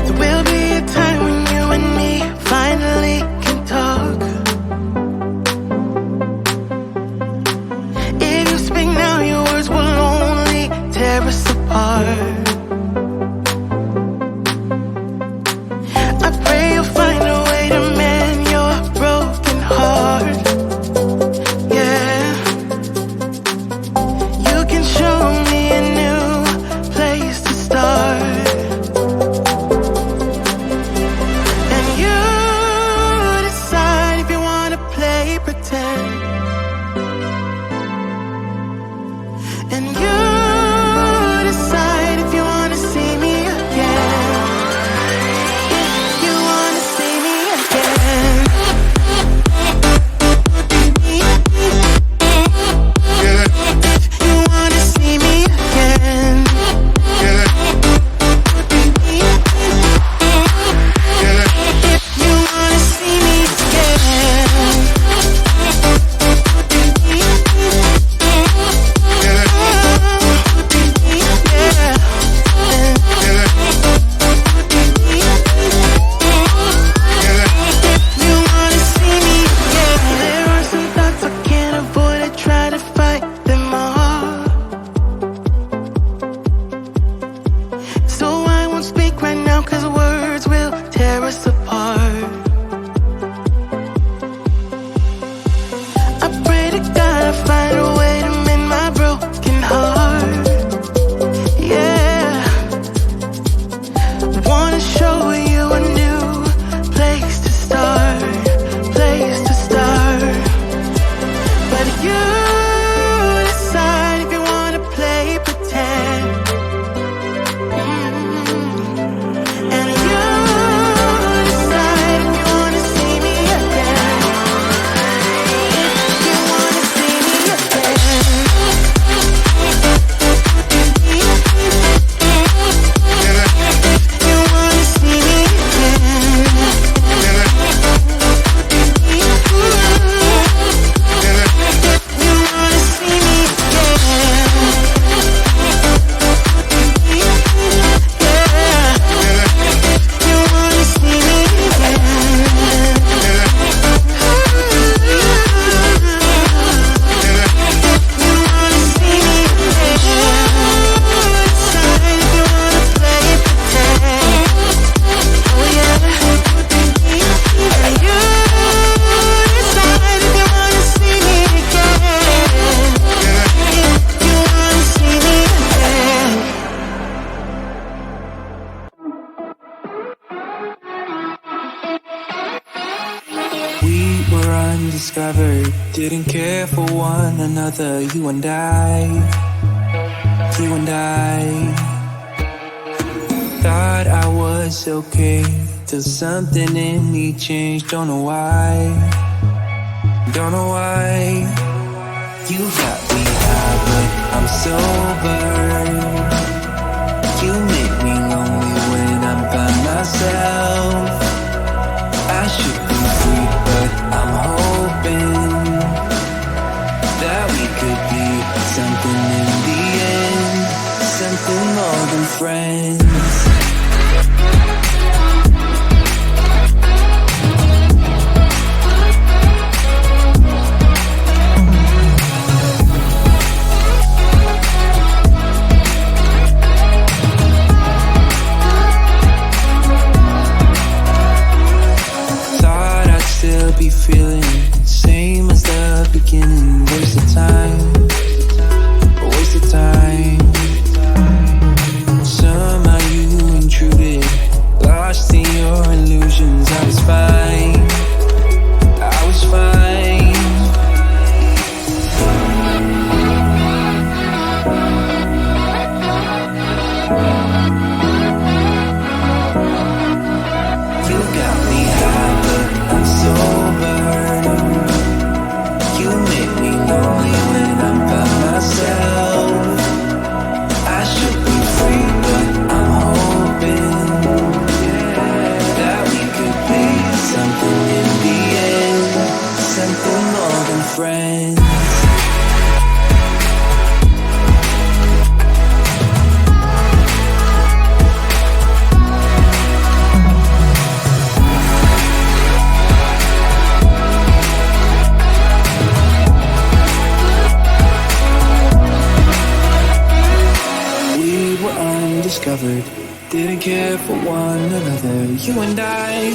There will be a time when you and me finally can talk. If you speak now, your words will only tear us apart. I pray you'll find a way to mend your broken heart. Yeah, you can show me a new place to start. And you decide if you wanna play pretend. And you decide if you wanna see me again. If you wanna see me again. If you wanna see me again. If you wanna see me again. You wanna see me again. There are some thoughts I can't avoid. I try to fight them all. So I won't speak right now, 'cause words will tear us apart. I pray to God I find a way to mend my broken heart. Yeah, wanna show you a new place to start, place to start. But you decide if you wanna play pretend. And you decide if you wanna see me again. If you wanna see me again. If you wanna see me again. You wanna see me again. You wanna see me We were undiscovered, didn't care for one another, you and I. Thought I was okay, till something in me changed, don't know why. You got me high, but I'm sober. You make me lonely when I'm by myself. I should be free, but I'm hoping that we could be something in the end, something more than friends. didn't care for one another. You and I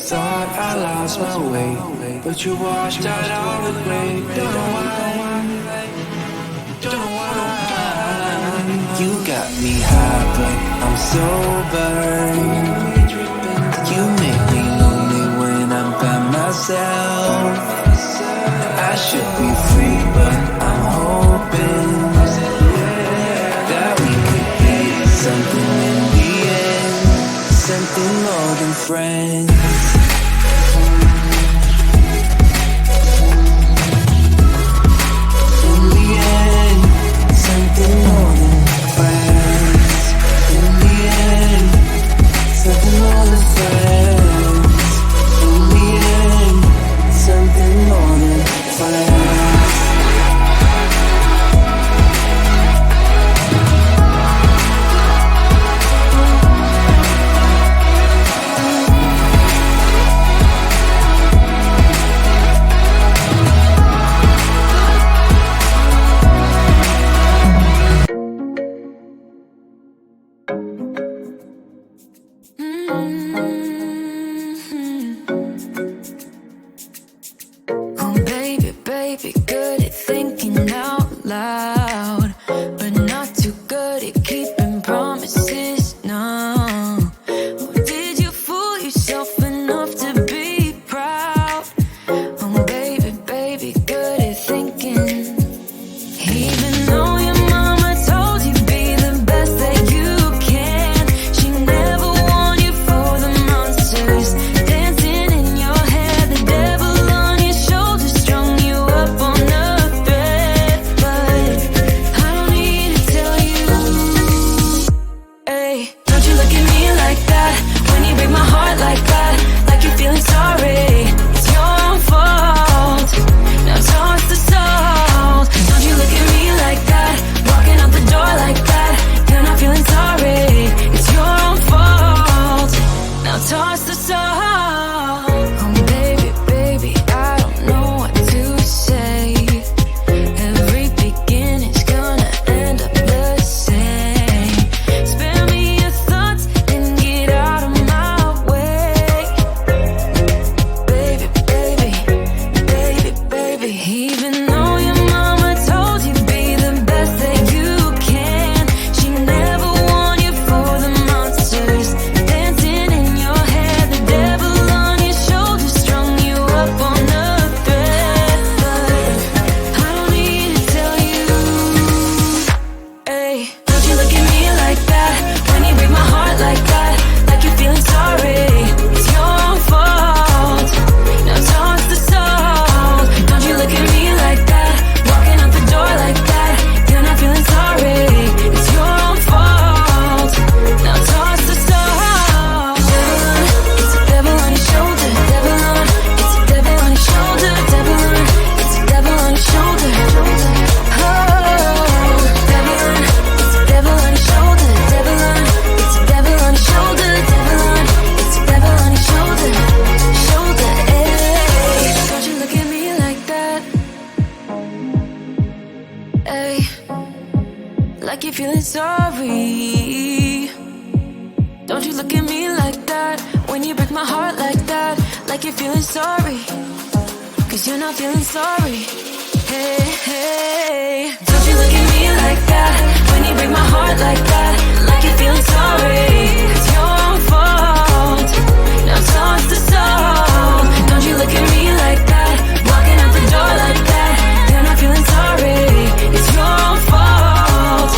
thought I lost my way, but you washed out all the gray. Don't know why. You got me high, but I'm sober. You make me lonely when I'm by myself. I should be free, but I'm hoping that we could be something in the end, something more than friends. In the end, something more than friends. In the end, something more than friends. In the end, something more than friends. Oh, baby, baby, good at thinking out loud, but not too good at keeping promises. No. Oh, did you fool yourself enough to be proud? Oh, baby, baby, good at thinking. Even though your mama told you be the best that you can, she never warned you for the monsters dancing in your head, the devil on your shoulder strung you up on a thread. But I don't need to tell you, hey, don't you look at me like that when you break my heart like that, like you're feeling sorry. It's your own fault. Now toss the salt. Don't you look at me like that, walking out the door like that. You're not feeling sorry. It's your own fault. Now toss the salt. Oh, baby, baby, I don't know what to say. Every beginning's gonna end up the same. Spare me your thoughts and get out of my way. Baby, baby, baby, baby. Even though your mama told you be the best that you can, she never warned you for the monsters dancing in your head, the devil on your shoulder strung you up on a thread. But I don't need to tell you, hey, don't you look at me like that when you break my heart like that, like you're feeling sorry. It's your own fault. Now toss the salt. Don't you look at me like that, walking out the door like that. You're not feeling sorry. It's your own fault. Now toss the salt. It's a devil on your shoulder. Devil on. It's a devil on your shoulder. Devil on. It's a devil on your shoulder. Oh, devil on. It's a devil on your shoulder. Devil on. It's a devil on your shoulder. Devil on. It's a devil on your shoulder. Shoulder. Hey, don't you look at me like that. Hey, like you're feeling sorry. Don't you look at me like that when you break my heart like that, like you're feeling sorry. Cause you're not feeling sorry. Hey, hey, don't you look at me like that when you break my heart like that, like you're feeling sorry. It's your own fault. Now toss the salt. Don't you look at me like that, walking out the door like that. You're not feeling sorry. It's your own fault.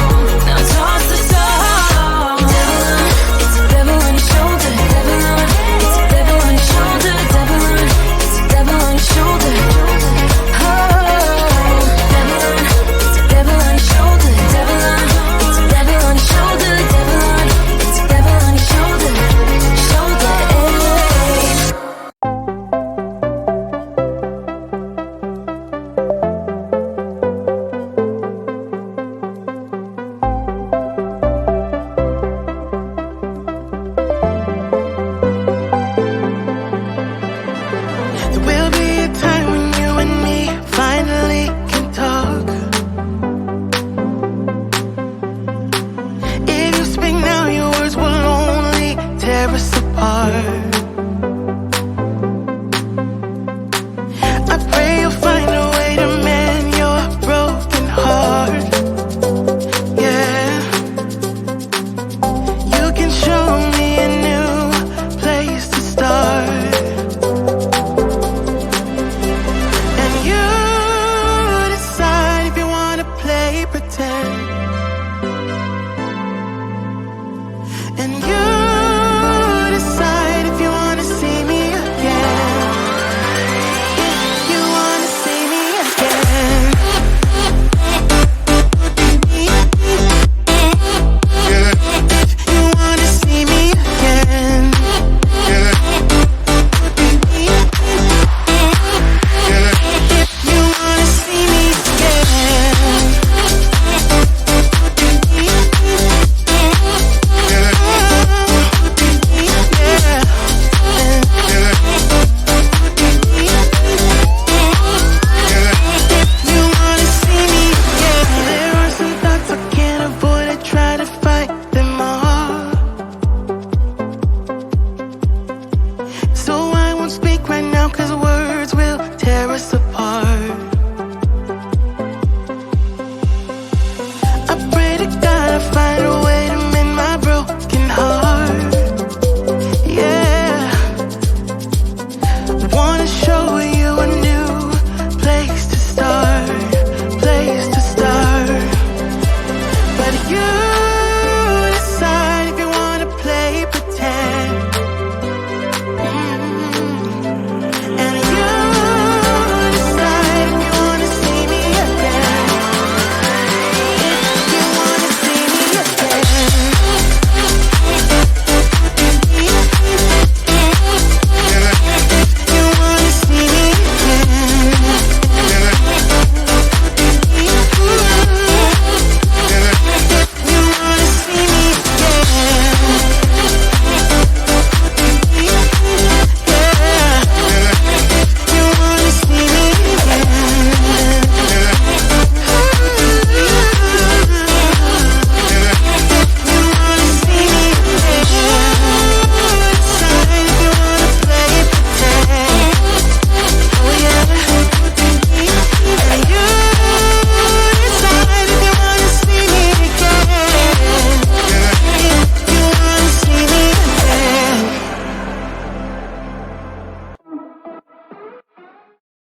Now toss the salt. Devil on. It's a devil on your shoulder. Devil on. It's a devil on your shoulder. Devil on. It's a devil on your shoulder. Oh, devil on. It's a devil on your shoulder. heart.